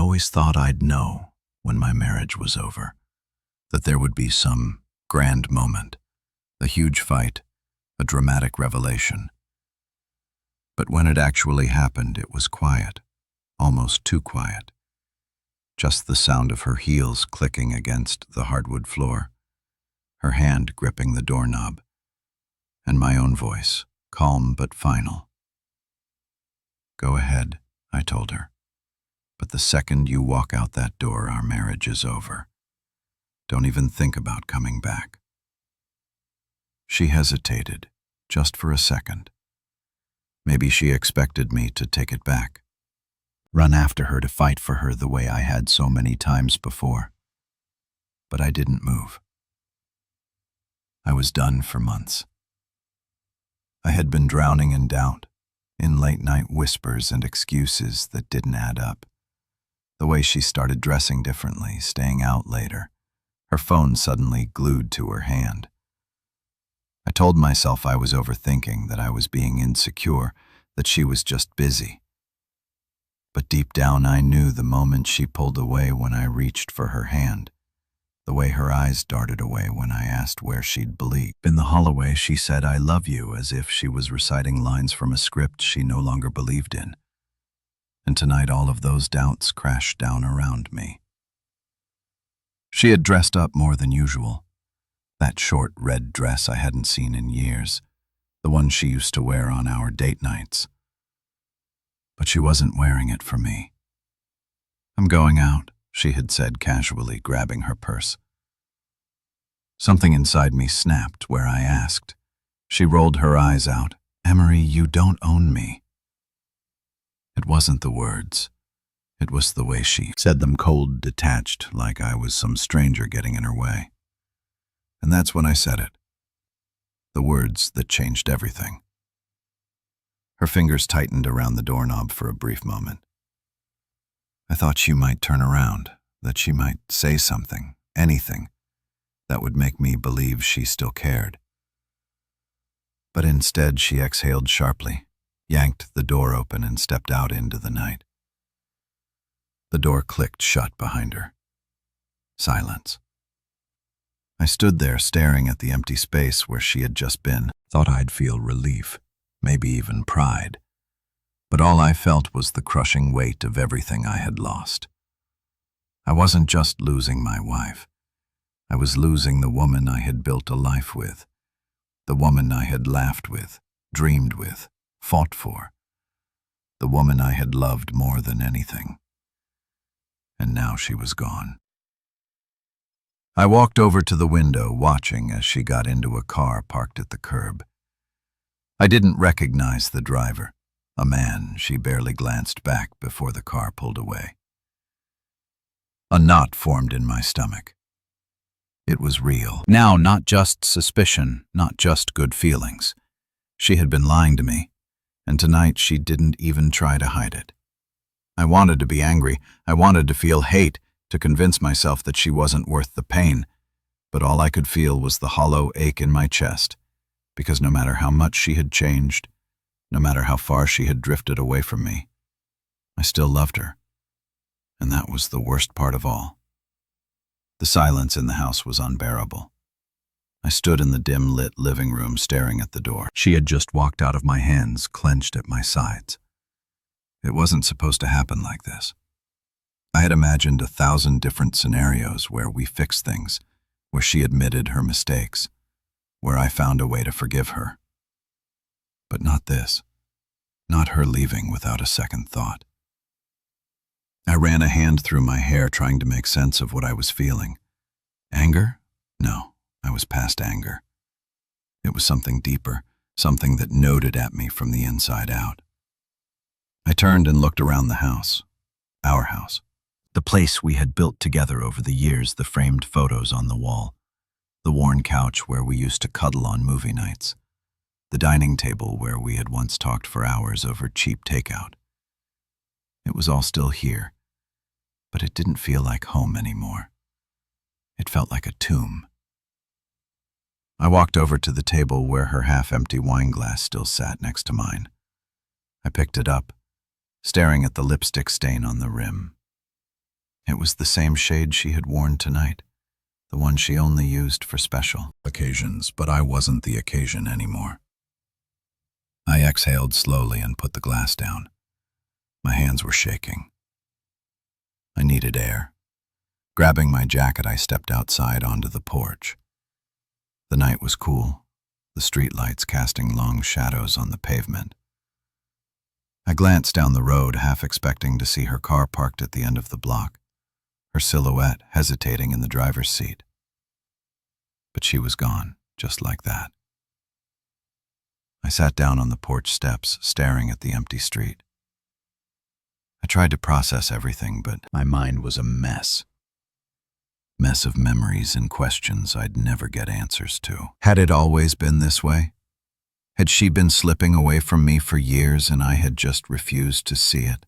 always thought I'd know when my marriage was over, that there would be some grand moment, a huge fight, a dramatic revelation. But when it actually happened, it was quiet, almost too quiet. Just the sound of her heels clicking against the hardwood floor, her hand gripping the doorknob, and my own voice, calm but final. "Go ahead," I told her. "But the second you walk out that door, our marriage is over. Don't even think about coming back." She hesitated, just for a second. Maybe she expected me to take it back, run after her to fight for her the way I had so many times before. But I didn't move. I was done for months. I had been drowning in doubt, in late-night whispers and excuses that didn't add up. The way she started dressing differently, staying out later, her phone suddenly glued to her hand. I told myself I was overthinking, that I was being insecure, that she was just busy. But deep down I knew the moment she pulled away when I reached for her hand, the way her eyes darted away when I asked where she'd bleed. In the hallway, she said, "I love you," as if she was reciting lines from a script she no longer believed in. And tonight all of those doubts crashed down around me. She had dressed up more than usual. That short red dress I hadn't seen in years, the one she used to wear on our date nights. But she wasn't wearing it for me. "I'm going out," she had said casually, grabbing her purse. Something inside me snapped where I asked. She rolled her eyes out. "Emery, you don't own me." It wasn't the words. It was the way she said them, cold, detached, like I was some stranger getting in her way. And that's when I said it. The words that changed everything. Her fingers tightened around the doorknob for a brief moment. I thought she might turn around, that she might say something, anything, that would make me believe she still cared. But instead she exhaled sharply, yanked the door open and stepped out into the night. The door clicked shut behind her. Silence. I stood there staring at the empty space where she had just been. Thought I'd feel relief, maybe even pride. But all I felt was the crushing weight of everything I had lost. I wasn't just losing my wife. I was losing the woman I had built a life with, the woman I had laughed with, dreamed with, fought for, the woman I had loved more than anything. And now she was gone. I walked over to the window, watching as she got into a car parked at the curb. I didn't recognize the driver, a man. She barely glanced back before the car pulled away. A knot formed in my stomach. It was real. Now, not just suspicion, not just good feelings. She had been lying to me, and tonight she didn't even try to hide it. I wanted to be angry. I wanted to feel hate, to convince myself that she wasn't worth the pain, but all I could feel was the hollow ache in my chest, because no matter how much she had changed, no matter how far she had drifted away from me, I still loved her, and that was the worst part of all. The silence in the house was unbearable. I stood in the dim-lit living room staring at the door. She had just walked out of my hands, clenched at my sides. It wasn't supposed to happen like this. I had imagined 1,000 different scenarios where we fixed things, where she admitted her mistakes, where I found a way to forgive her. But not this. Not her leaving without a second thought. I ran a hand through my hair, trying to make sense of what I was feeling. Anger? No, I was past anger. It was something deeper, something that noted at me from the inside out. I turned and looked around the house, our house. The place we had built together over the years, the framed photos on the wall, the worn couch where we used to cuddle on movie nights, the dining table where we had once talked for hours over cheap takeout. It was all still here, but it didn't feel like home anymore. It felt like a tomb. I walked over to the table where her half-empty wine glass still sat next to mine. I picked it up, staring at the lipstick stain on the rim. It was the same shade she had worn tonight, the one she only used for special occasions, but I wasn't the occasion anymore. I exhaled slowly and put the glass down. My hands were shaking. I needed air. Grabbing my jacket, I stepped outside onto the porch. The night was cool, the streetlights casting long shadows on the pavement. I glanced down the road, half expecting to see her car parked at the end of the block, her silhouette hesitating in the driver's seat. But she was gone, just like that. I sat down on the porch steps, staring at the empty street. I tried to process everything, but my mind was a mess. Mess of memories and questions I'd never get answers to. Had it always been this way? Had she been slipping away from me for years and I had just refused to see it?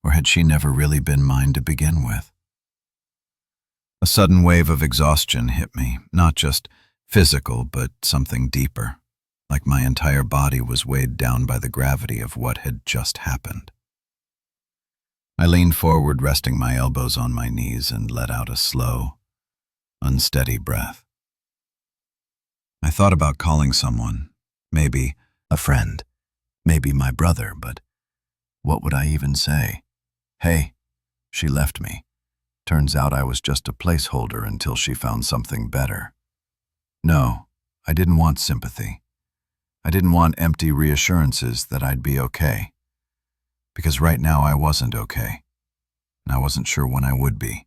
Or had she never really been mine to begin with? A sudden wave of exhaustion hit me, not just physical, but something deeper, like my entire body was weighed down by the gravity of what had just happened. I leaned forward, resting my elbows on my knees, and let out a slow, unsteady breath. I thought about calling someone, maybe a friend, maybe my brother, but what would I even say? Hey, she left me. Turns out I was just a placeholder until she found something better. No, I didn't want sympathy. I didn't want empty reassurances that I'd be okay. Because right now I wasn't okay, and I wasn't sure when I would be.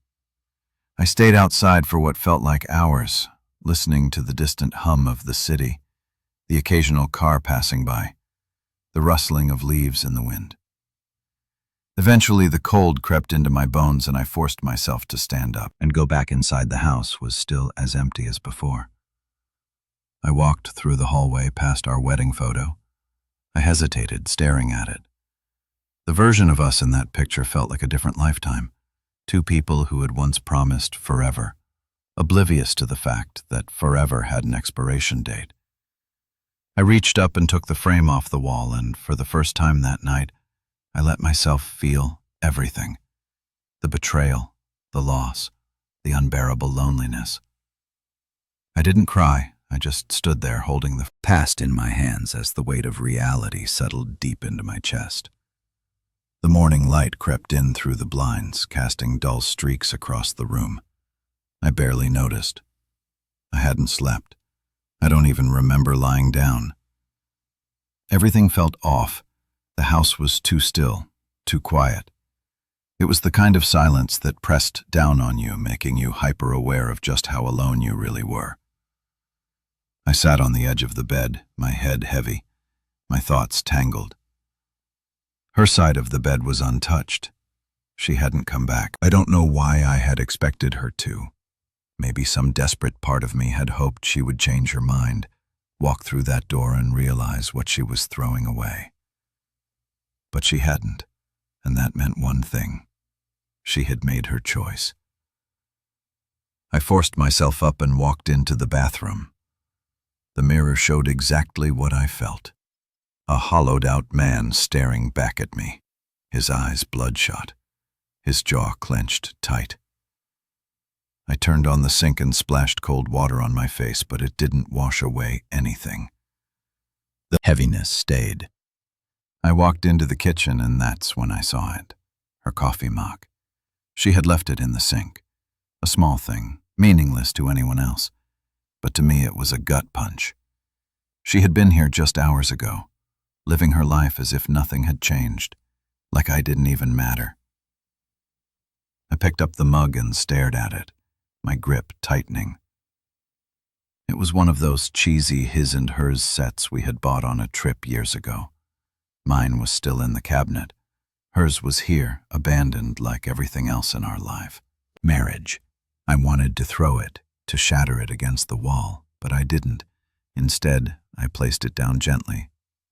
I stayed outside for what felt like hours, listening to the distant hum of the city, the occasional car passing by, the rustling of leaves in the wind. Eventually the cold crept into my bones and I forced myself to stand up and go back inside. The house was still as empty as before. I walked through the hallway past our wedding photo. I hesitated, staring at it. The version of us in that picture felt like a different lifetime. Two people who had once promised forever, oblivious to the fact that forever had an expiration date. I reached up and took the frame off the wall, and for the first time that night, I let myself feel everything. The betrayal, the loss, the unbearable loneliness. I didn't cry. I just stood there holding the past in my hands as the weight of reality settled deep into my chest. The morning light crept in through the blinds, casting dull streaks across the room. I barely noticed. I hadn't slept. I don't even remember lying down. Everything felt off. The house was too still, too quiet. It was the kind of silence that pressed down on you, making you hyper-aware of just how alone you really were. I sat on the edge of the bed, my head heavy, my thoughts tangled. Her side of the bed was untouched. She hadn't come back. I don't know why I had expected her to. Maybe some desperate part of me had hoped she would change her mind, walk through that door and realize what she was throwing away. But she hadn't, and that meant one thing. She had made her choice. I forced myself up and walked into the bathroom. The mirror showed exactly what I felt. A hollowed-out man staring back at me, his eyes bloodshot, his jaw clenched tight. I turned on the sink and splashed cold water on my face, but it didn't wash away anything. The heaviness stayed. I walked into the kitchen, and that's when I saw it. Her coffee mug. She had left it in the sink. A small thing, meaningless to anyone else. But to me it was a gut punch. She had been here just hours ago, living her life as if nothing had changed, like I didn't even matter. I picked up the mug and stared at it, my grip tightening. It was one of those cheesy his and hers sets we had bought on a trip years ago. Mine was still in the cabinet. Hers was here, abandoned like everything else in our life. Marriage. I wanted to throw it, to shatter it against the wall, but I didn't. Instead, I placed it down gently,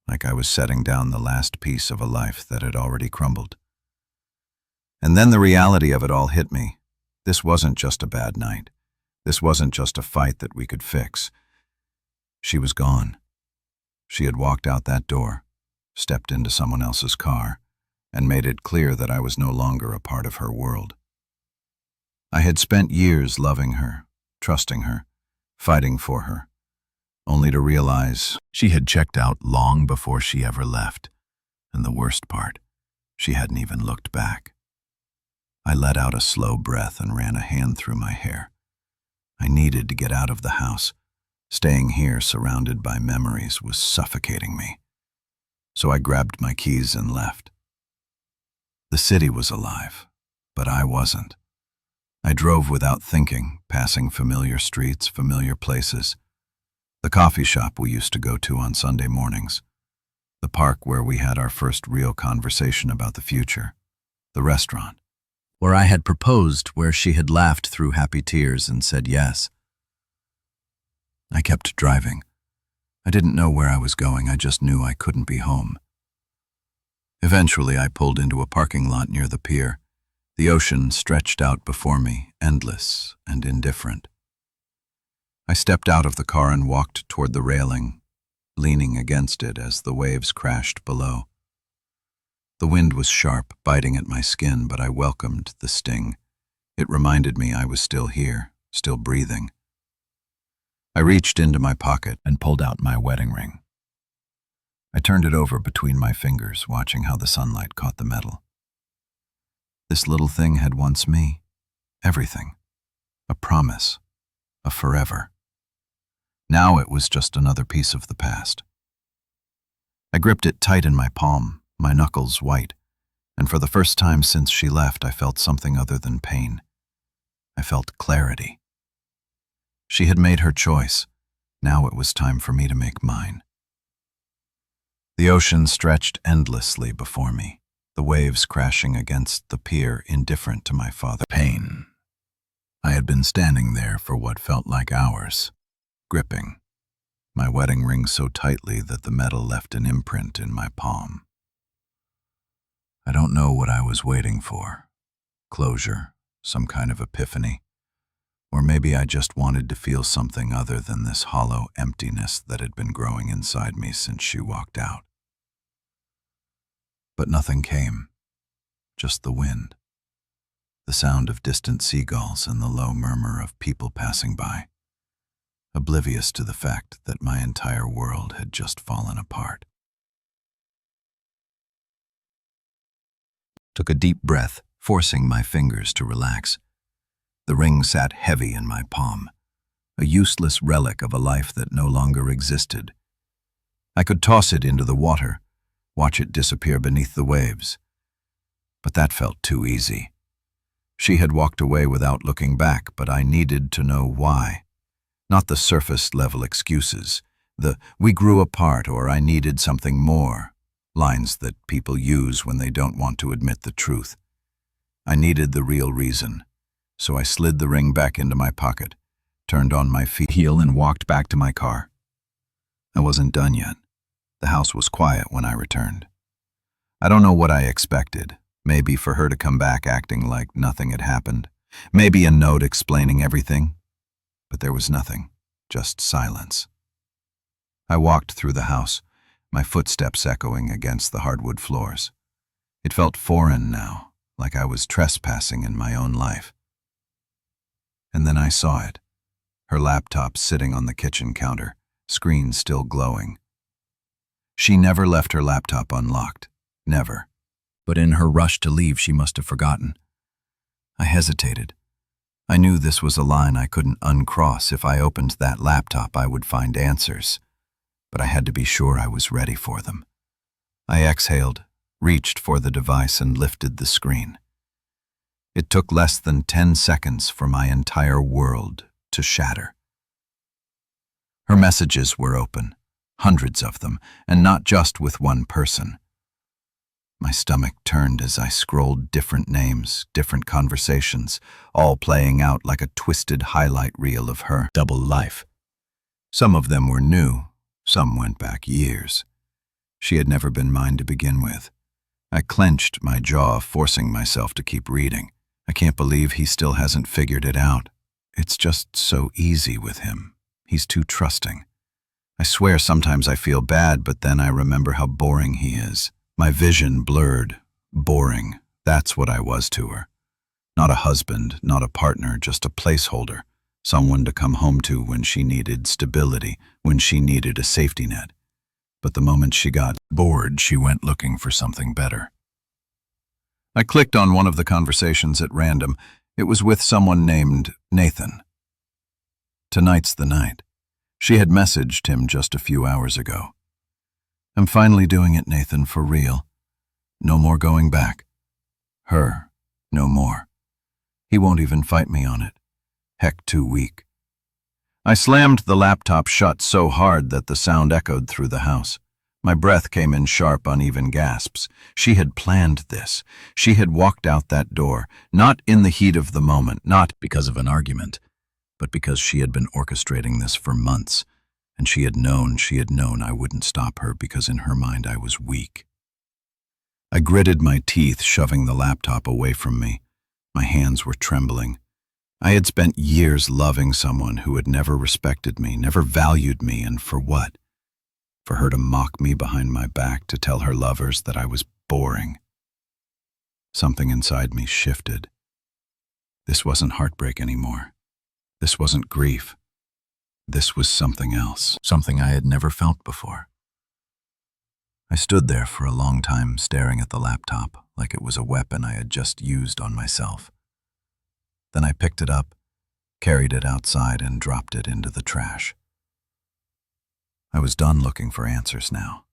like I was setting down the last piece of a life that had already crumbled. And then the reality of it all hit me. This wasn't just a bad night. This wasn't just a fight that we could fix. She was gone. She had walked out that door, stepped into someone else's car, and made it clear that I was no longer a part of her world. I had spent years loving her, trusting her, fighting for her, only to realize she had checked out long before she ever left, and the worst part, she hadn't even looked back. I let out a slow breath and ran a hand through my hair. I needed to get out of the house. Staying here surrounded by memories was suffocating me. So I grabbed my keys and left. The city was alive, but I wasn't. I drove without thinking, passing familiar streets, familiar places. The coffee shop we used to go to on Sunday mornings. The park where we had our first real conversation about the future. The restaurant where I had proposed, where she had laughed through happy tears and said yes. I kept driving. I didn't know where I was going, I just knew I couldn't be home. Eventually, I pulled into a parking lot near the pier. The ocean stretched out before me, endless and indifferent. I stepped out of the car and walked toward the railing, leaning against it as the waves crashed below. The wind was sharp, biting at my skin, but I welcomed the sting. It reminded me I was still here, still breathing. I reached into my pocket and pulled out my wedding ring. I turned it over between my fingers, watching how the sunlight caught the metal. This little thing had once me. Everything. A promise. A forever. Now it was just another piece of the past. I gripped it tight in my palm, my knuckles white, and for the first time since she left, I felt something other than pain. I felt clarity. She had made her choice. Now it was time for me to make mine. The ocean stretched endlessly before me, the waves crashing against the pier, indifferent to my father's pain. I had been standing there for what felt like hours, gripping, my wedding ring so tightly that the metal left an imprint in my palm. I don't know what I was waiting for. Closure, some kind of epiphany. Or maybe I just wanted to feel something other than this hollow emptiness that had been growing inside me since she walked out. But nothing came, just the wind, the sound of distant seagulls and the low murmur of people passing by, oblivious to the fact that my entire world had just fallen apart. Took a deep breath, forcing my fingers to relax. The ring sat heavy in my palm, a useless relic of a life that no longer existed. I could toss it into the water, watch it disappear beneath the waves. But that felt too easy. She had walked away without looking back, but I needed to know why. Not the surface-level excuses, the "we grew apart" or "I needed something more," lines that people use when they don't want to admit the truth. I needed the real reason. So I slid the ring back into my pocket, turned on my heel and walked back to my car. I wasn't done yet. The house was quiet when I returned. I don't know what I expected. Maybe for her to come back acting like nothing had happened. Maybe a note explaining everything. But there was nothing, just silence. I walked through the house, my footsteps echoing against the hardwood floors. It felt foreign now, like I was trespassing in my own life. And then I saw it, her laptop sitting on the kitchen counter, screen still glowing. She never left her laptop unlocked, never. But in her rush to leave, she must have forgotten. I hesitated. I knew this was a line I couldn't uncross. If I opened that laptop, I would find answers. But I had to be sure I was ready for them. I exhaled, reached for the device and lifted the screen. It took less than 10 seconds for my entire world to shatter. Her messages were open, hundreds of them, and not just with one person. My stomach turned as I scrolled different names, different conversations, all playing out like a twisted highlight reel of her double life. Some of them were new, some went back years. She had never been mine to begin with. I clenched my jaw, forcing myself to keep reading. I can't believe he still hasn't figured it out. It's just so easy with him. He's too trusting. I swear sometimes I feel bad, but then I remember how boring he is. My vision blurred. Boring. That's what I was to her. Not a husband, not a partner, just a placeholder, someone to come home to when she needed stability, when she needed a safety net. But the moment she got bored, she went looking for something better. I clicked on one of the conversations at random. It was with someone named Nathan. "Tonight's the night." She had messaged him just a few hours ago. "I'm finally doing it, Nathan, for real. No more going back. Her, no more. He won't even fight me on it. Heck, too weak." I slammed the laptop shut so hard that the sound echoed through the house. My breath came in sharp, uneven gasps. She had planned this. She had walked out that door, not in the heat of the moment, not because of an argument, but because she had been orchestrating this for months, and she had known I wouldn't stop her because in her mind I was weak. I gritted my teeth, shoving the laptop away from me. My hands were trembling. I had spent years loving someone who had never respected me, never valued me, and for what? For her to mock me behind my back, to tell her lovers that I was boring. Something inside me shifted. This wasn't heartbreak anymore. This wasn't grief. This was something else, something I had never felt before. I stood there for a long time, staring at the laptop like it was a weapon I had just used on myself. Then I picked it up, carried it outside, and dropped it into the trash. I was done looking for answers now.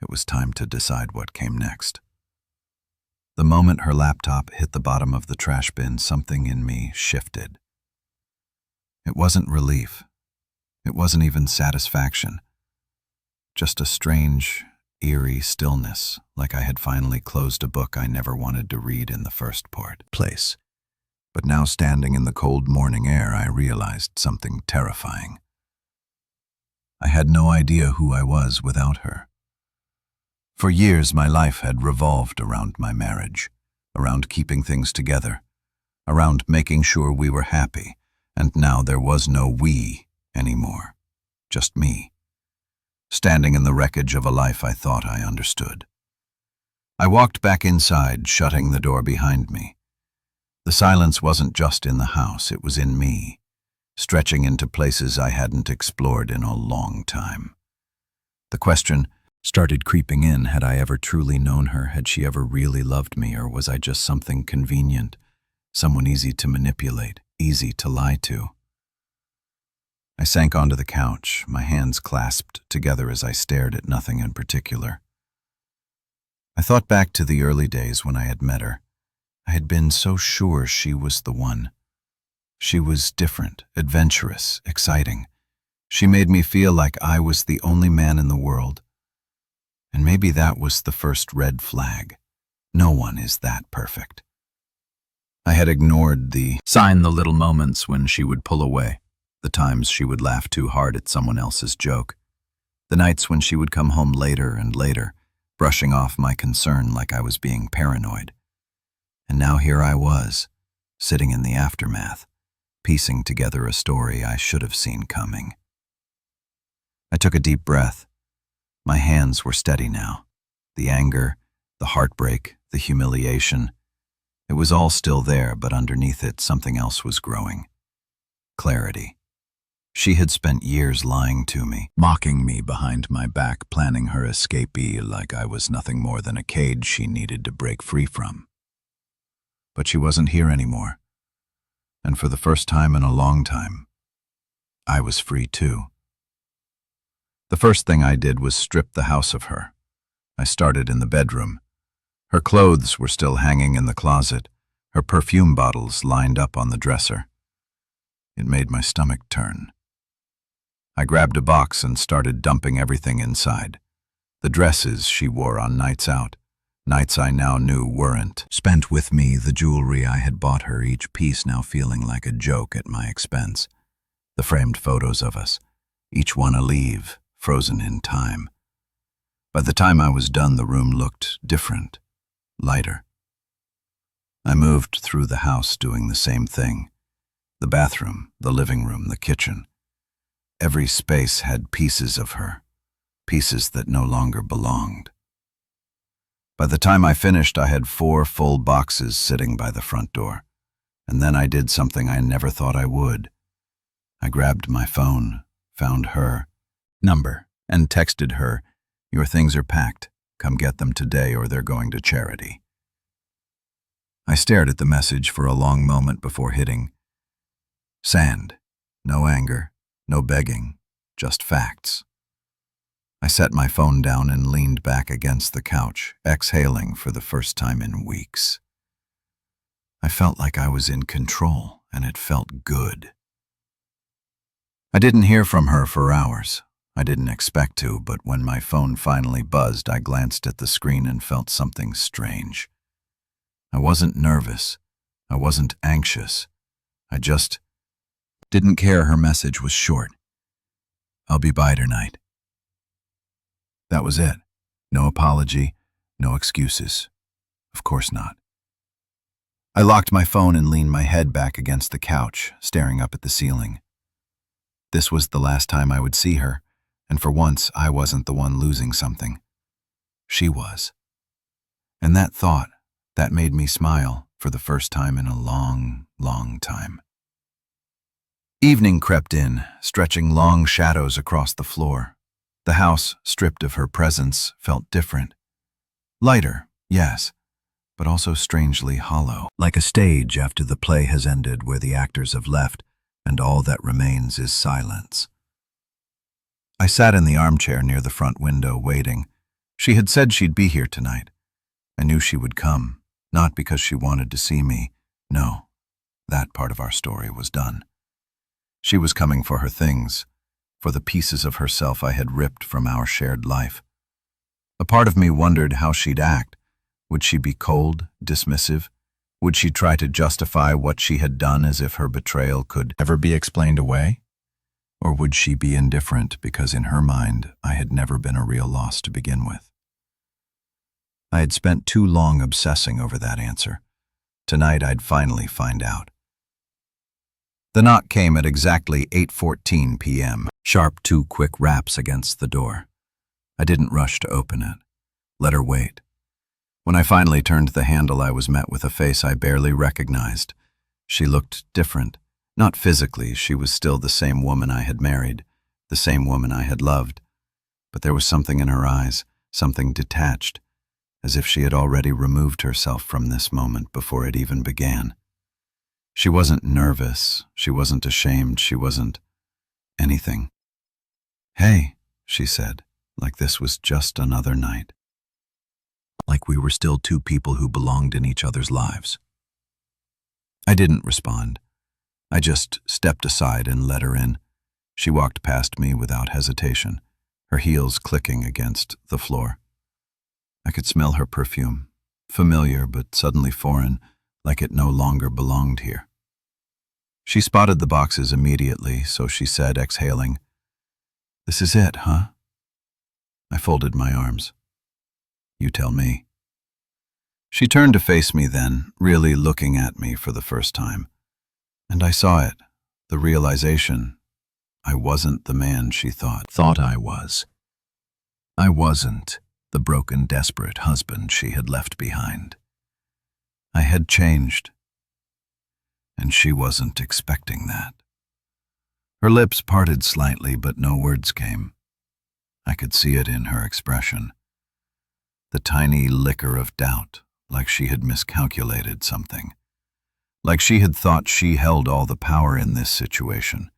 It was time to decide what came next. The moment her laptop hit the bottom of the trash bin, something in me shifted. It wasn't relief. It wasn't even satisfaction. Just a strange, eerie stillness, like I had finally closed a book I never wanted to read in the first place. But now, standing in the cold morning air, I realized something terrifying. I had no idea who I was without her. For years, my life had revolved around my marriage, around keeping things together, around making sure we were happy, and now there was no we anymore, just me, standing in the wreckage of a life I thought I understood. I walked back inside, shutting the door behind me. The silence wasn't just in the house, it was in me, stretching into places I hadn't explored in a long time. The question started creeping in: had I ever truly known her? Had she ever really loved me? Or was I just something convenient, someone easy to manipulate, easy to lie to? I sank onto the couch, my hands clasped together as I stared at nothing in particular. I thought back to the early days when I had met her. I had been so sure she was the one. She was different, adventurous, exciting. She made me feel like I was the only man in the world. And maybe that was the first red flag. No one is that perfect. I had ignored the little moments when she would pull away, the times she would laugh too hard at someone else's joke, the nights when she would come home later and later, brushing off my concern like I was being paranoid. And now here I was, sitting in the aftermath, piecing together a story I should have seen coming. I took a deep breath. My hands were steady now. The anger, the heartbreak, the humiliation. It was all still there, but underneath it something else was growing. Clarity. She had spent years lying to me, mocking me behind my back, planning her escapee like I was nothing more than a cage she needed to break free from. But she wasn't here anymore. And for the first time in a long time, I was free too. The first thing I did was strip the house of her. I started in the bedroom. Her clothes were still hanging in the closet, her perfume bottles lined up on the dresser. It made my stomach turn. I grabbed a box and started dumping everything inside. The dresses she wore on nights out, nights I now knew weren't spent with me, the jewelry I had bought her, each piece now feeling like a joke at my expense. The framed photos of us, each one a leave, frozen in time. By the time I was done, the room looked different, lighter. I moved through the house doing the same thing. The bathroom, the living room, the kitchen. Every space had pieces of her, pieces that no longer belonged. By the time I finished, I had 4 full boxes sitting by the front door. And then I did something I never thought I would. I grabbed my phone, found her number, and texted her, "Your things are packed. Come get them today or they're going to charity." I stared at the message for a long moment before hitting send. No anger, no begging, just facts. I set my phone down and leaned back against the couch, exhaling for the first time in weeks. I felt like I was in control, and it felt good. I didn't hear from her for hours. I didn't expect to, but when my phone finally buzzed, I glanced at the screen and felt something strange. I wasn't nervous. I wasn't anxious. I just didn't care. Her message was short. "I'll be by tonight." That was it. No apology, no excuses. Of course not. I locked my phone and leaned my head back against the couch, staring up at the ceiling. This was the last time I would see her, and for once I wasn't the one losing something. She was. And that thought, that made me smile for the first time in a long, long time. Evening crept in, stretching long shadows across the floor. The house, stripped of her presence, felt different. Lighter, yes, but also strangely hollow, like a stage after the play has ended where the actors have left and all that remains is silence. I sat in the armchair near the front window, waiting. She had said she'd be here tonight. I knew she would come, not because she wanted to see me. No, that part of our story was done. She was coming for her things, for the pieces of herself I had ripped from our shared life. A part of me wondered how she'd act. Would she be cold, dismissive? Would she try to justify what she had done as if her betrayal could ever be explained away? Or would she be indifferent because in her mind I had never been a real loss to begin with? I had spent too long obsessing over that answer. Tonight I'd finally find out. The knock came at exactly 8:14 p.m., sharp 2 quick raps against the door. I didn't rush to open it. Let her wait. When I finally turned the handle, I was met with a face I barely recognized. She looked different. Not physically, she was still the same woman I had married, the same woman I had loved. But there was something in her eyes, something detached, as if she had already removed herself from this moment before it even began. She wasn't nervous, she wasn't ashamed, she wasn't anything. "Hey," she said, like this was just another night. Like we were still two people who belonged in each other's lives. I didn't respond. I just stepped aside and let her in. She walked past me without hesitation, her heels clicking against the floor. I could smell her perfume, familiar but suddenly foreign, like it no longer belonged here. She spotted the boxes immediately, so she said, exhaling, "This is it, huh?" I folded my arms. "You tell me." She turned to face me then, really looking at me for the first time. And I saw it, the realization. I wasn't the man she thought I was. I wasn't the broken, desperate husband she had left behind. I had changed. And she wasn't expecting that. Her lips parted slightly, but no words came. I could see it in her expression. The tiny licker of doubt, like she had miscalculated something. Like she had thought she held all the power in this situation,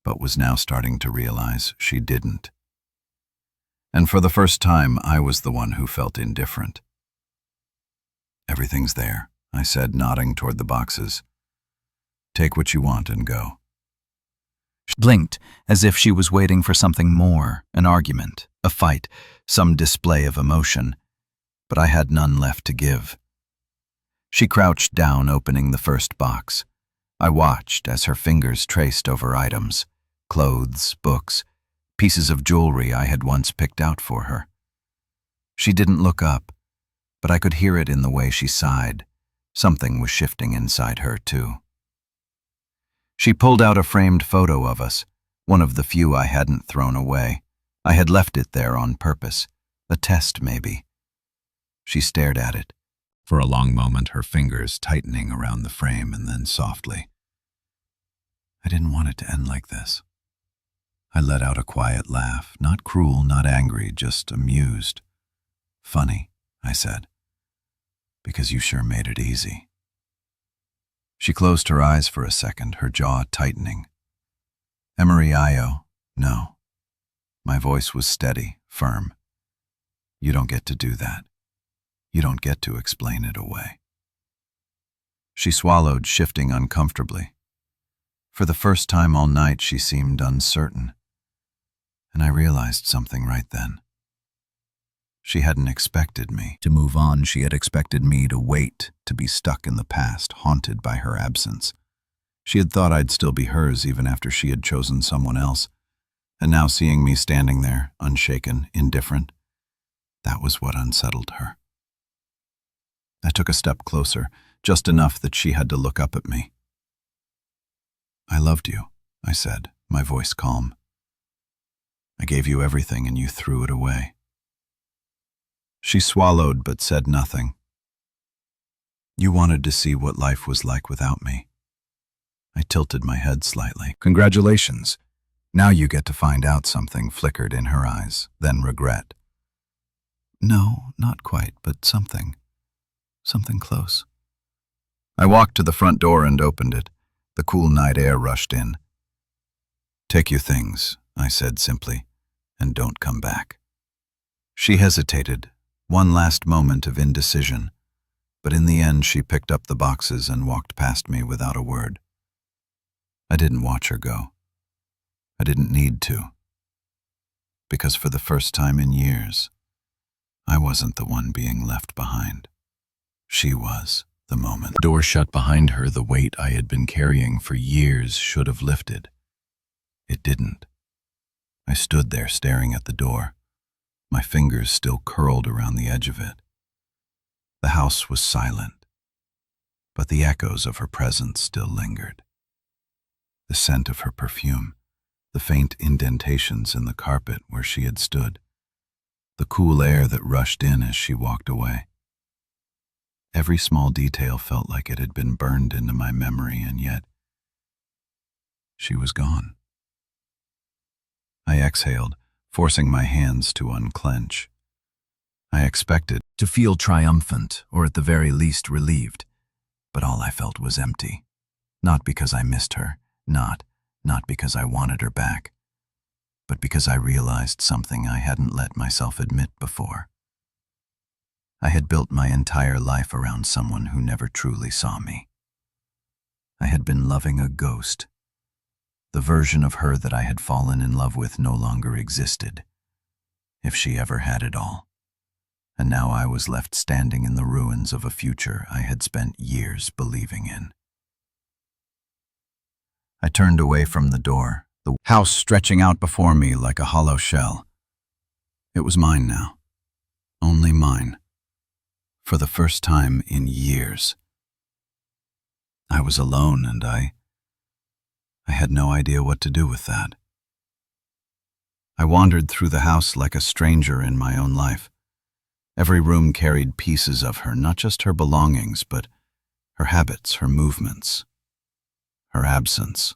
but was now starting to realize she didn't. And for the first time, I was the one who felt indifferent. "Everything's there," I said, nodding toward the boxes. "Take what you want and go." She blinked, as if she was waiting for something more, an argument, a fight, some display of emotion. But I had none left to give. She crouched down, opening the first box. I watched as her fingers traced over items, clothes, books, pieces of jewelry I had once picked out for her. She didn't look up, but I could hear it in the way she sighed. Something was shifting inside her, too. She pulled out a framed photo of us, one of the few I hadn't thrown away. I had left it there on purpose, a test maybe. She stared at it, For a long moment, her fingers tightening around the frame, and then softly. I didn't want it to end like this. I let out a quiet laugh, not cruel, not angry, just amused. Funny, I said, because you sure made it easy. She closed her eyes for a second, her jaw tightening. Emery Io, no. My voice was steady, firm. You don't get to do that. You don't get to explain it away. She swallowed, shifting uncomfortably. For the first time all night, she seemed uncertain. And I realized something right then. She hadn't expected me to move on. She had expected me to wait, to be stuck in the past, haunted by her absence. She had thought I'd still be hers even after she had chosen someone else. And now seeing me standing there, unshaken, indifferent, that was what unsettled her. I took a step closer, just enough that she had to look up at me. I loved you, I said, my voice calm. I gave you everything and you threw it away. She swallowed but said nothing. You wanted to see what life was like without me. I tilted my head slightly. Congratulations. Now you get to find out. Something flickered in her eyes, then regret. No, not quite, but something. Something close. I walked to the front door and opened it. The cool night air rushed in. Take your things, I said simply, and don't come back. She hesitated, one last moment of indecision, but in the end she picked up the boxes and walked past me without a word. I didn't watch her go. I didn't need to, because for the first time in years, I wasn't the one being left behind. She was. The moment the door shut behind her, the weight I had been carrying for years should have lifted. It didn't. I stood there staring at the door, my fingers still curled around the edge of it. The house was silent, but the echoes of her presence still lingered. The scent of her perfume, the faint indentations in the carpet where she had stood, the cool air that rushed in as she walked away. Every small detail felt like it had been burned into my memory, and yet she was gone. I exhaled, forcing my hands to unclench. I expected to feel triumphant, or at the very least relieved, but all I felt was empty. Not because I missed her, not because I wanted her back, but because I realized something I hadn't let myself admit before. I had built my entire life around someone who never truly saw me. I had been loving a ghost. The version of her that I had fallen in love with no longer existed, if she ever had it all. And now I was left standing in the ruins of a future I had spent years believing in. I turned away from the door, the house stretching out before me like a hollow shell. It was mine now, only mine. For the first time in years. I was alone, and I had no idea what to do with that. I wandered through the house like a stranger in my own life. Every room carried pieces of her, not just her belongings, but her habits, her movements, her absence.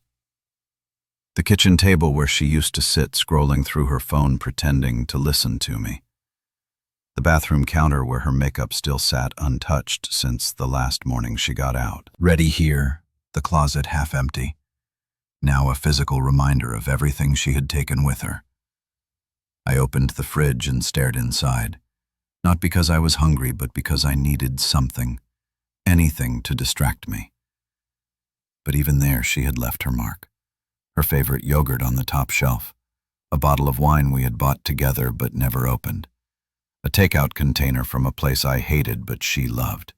The kitchen table where she used to sit scrolling through her phone pretending to listen to me. The bathroom counter where her makeup still sat untouched since the last morning she got out. Ready here, the closet half empty. Now a physical reminder of everything she had taken with her. I opened the fridge and stared inside, not because I was hungry, but because I needed something, anything to distract me. But even there she had left her mark. Her favorite yogurt on the top shelf, a bottle of wine we had bought together but never opened. A takeout container from a place I hated but she loved.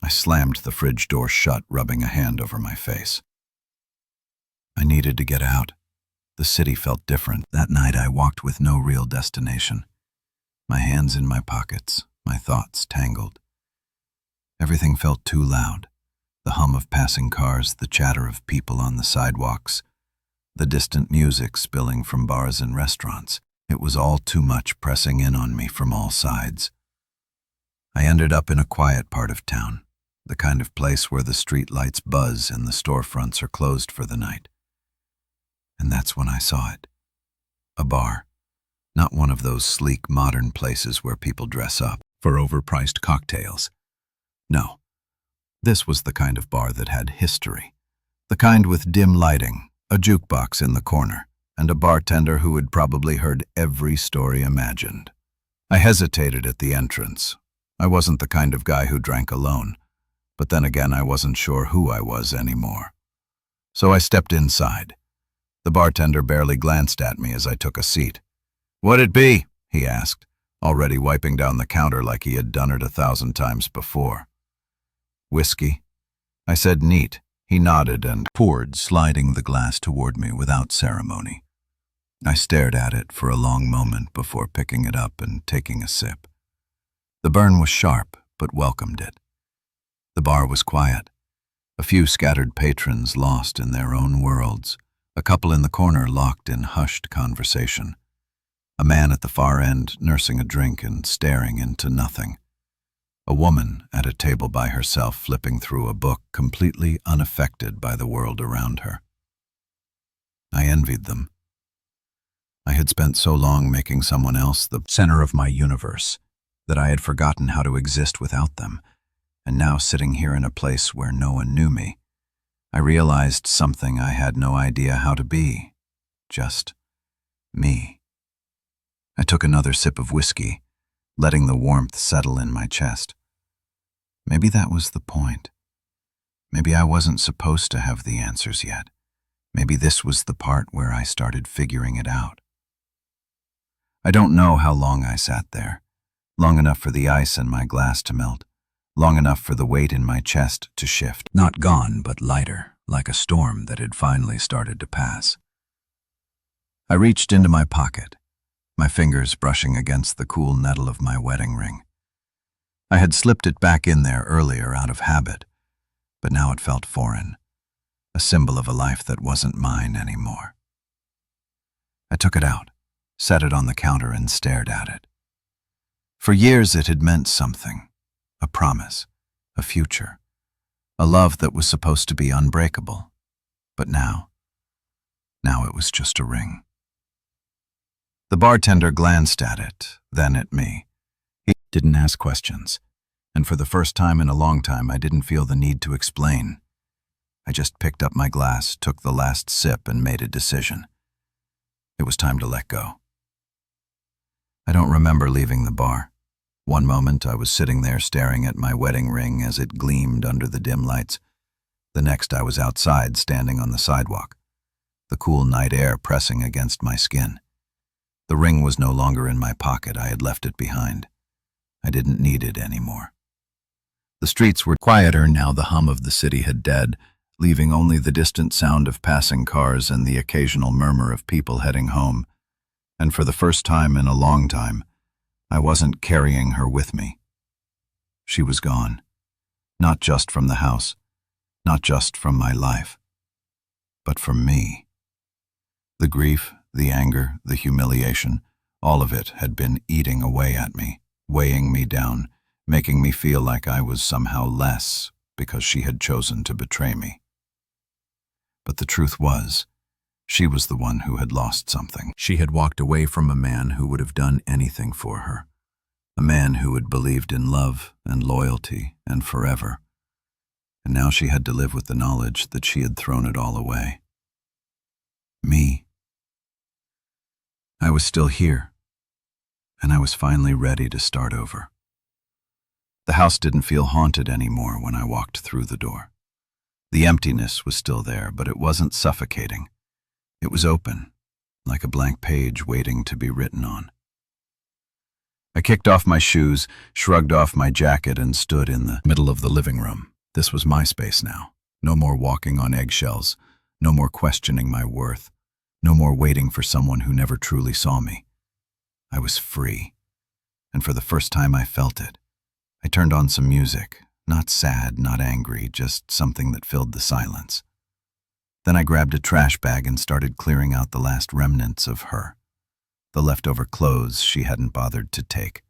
I slammed the fridge door shut, rubbing a hand over my face. I needed to get out. The city felt different. That night I walked with no real destination. My hands in my pockets, my thoughts tangled. Everything felt too loud. The hum of passing cars, the chatter of people on the sidewalks, the distant music spilling from bars and restaurants. It was all too much pressing in on me from all sides. I ended up in a quiet part of town, the kind of place where the street lights buzz and the storefronts are closed for the night. And that's when I saw it. A bar. Not one of those sleek modern places where people dress up for overpriced cocktails. No, this was the kind of bar that had history. The kind with dim lighting, a jukebox in the corner, and a bartender who had probably heard every story imagined. I hesitated at the entrance. I wasn't the kind of guy who drank alone, but then again I wasn't sure who I was anymore. So I stepped inside. The bartender barely glanced at me as I took a seat. "What'd it be?" he asked, already wiping down the counter like he had done it 1,000 times before. "Whiskey?" I said, "Neat." He nodded and poured, sliding the glass toward me without ceremony. I stared at it for a long moment before picking it up and taking a sip. The burn was sharp, but welcomed it. The bar was quiet. A few scattered patrons lost in their own worlds, a couple in the corner locked in hushed conversation. A man at the far end nursing a drink and staring into nothing. A woman at a table by herself flipping through a book, completely unaffected by the world around her. I envied them. I had spent so long making someone else the center of my universe that I had forgotten how to exist without them, and now sitting here in a place where no one knew me, I realized something I had no idea how to be. Just me. I took another sip of whiskey, letting the warmth settle in my chest. Maybe that was the point. Maybe I wasn't supposed to have the answers yet. Maybe this was the part where I started figuring it out. I don't know how long I sat there. Long enough for the ice in my glass to melt. Long enough for the weight in my chest to shift. Not gone, but lighter, like a storm that had finally started to pass. I reached into my pocket, my fingers brushing against the cool metal of my wedding ring. I had slipped it back in there earlier out of habit, but now it felt foreign, a symbol of a life that wasn't mine anymore. I took it out, set it on the counter and stared at it. For years it had meant something, a promise, a future, a love that was supposed to be unbreakable. But now it was just a ring. The bartender glanced at it, then at me. He didn't ask questions, and for the first time in a long time I didn't feel the need to explain. I just picked up my glass, took the last sip, and made a decision. It was time to let go. I don't remember leaving the bar. One moment I was sitting there staring at my wedding ring as it gleamed under the dim lights. The next I was outside, standing on the sidewalk, the cool night air pressing against my skin. The ring was no longer in my pocket. I had left it behind. I didn't need it anymore. The streets were quieter now. The hum of the city had dead, leaving only the distant sound of passing cars and the occasional murmur of people heading home. And for the first time in a long time, I wasn't carrying her with me. She was gone. Not just from the house, not just from my life, but from me. The grief, the anger, the humiliation, all of it had been eating away at me, weighing me down, making me feel like I was somehow less because she had chosen to betray me. But the truth was, she was the one who had lost something. She had walked away from a man who would have done anything for her, a man who had believed in love and loyalty and forever. And now she had to live with the knowledge that she had thrown it all away. Me. I was still here, and I was finally ready to start over. The house didn't feel haunted anymore when I walked through the door. The emptiness was still there, but it wasn't suffocating. It was open, like a blank page waiting to be written on. I kicked off my shoes, shrugged off my jacket, and stood in the middle of the living room. This was my space now. No more walking on eggshells, no more questioning my worth, no more waiting for someone who never truly saw me. I was free, and for the first time I felt it. I turned on some music, not sad, not angry, just something that filled the silence. Then I grabbed a trash bag and started clearing out the last remnants of her, the leftover clothes she hadn't bothered to take,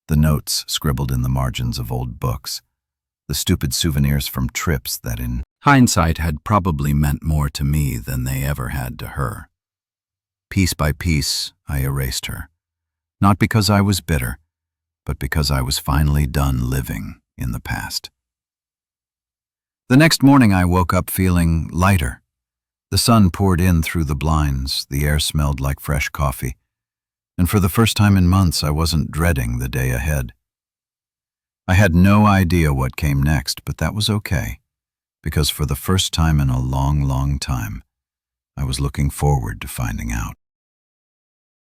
The notes scribbled in the margins of old books, the stupid souvenirs from trips that in hindsight had probably meant more to me than they ever had to her. Piece by piece, I erased her, not because I was bitter, but because I was finally done living in the past. The next morning I woke up feeling lighter. The sun poured in through the blinds, the air smelled like fresh coffee, and for the first time in months I wasn't dreading the day ahead. I had no idea what came next, but that was okay, because for the first time in a long, long time, I was looking forward to finding out.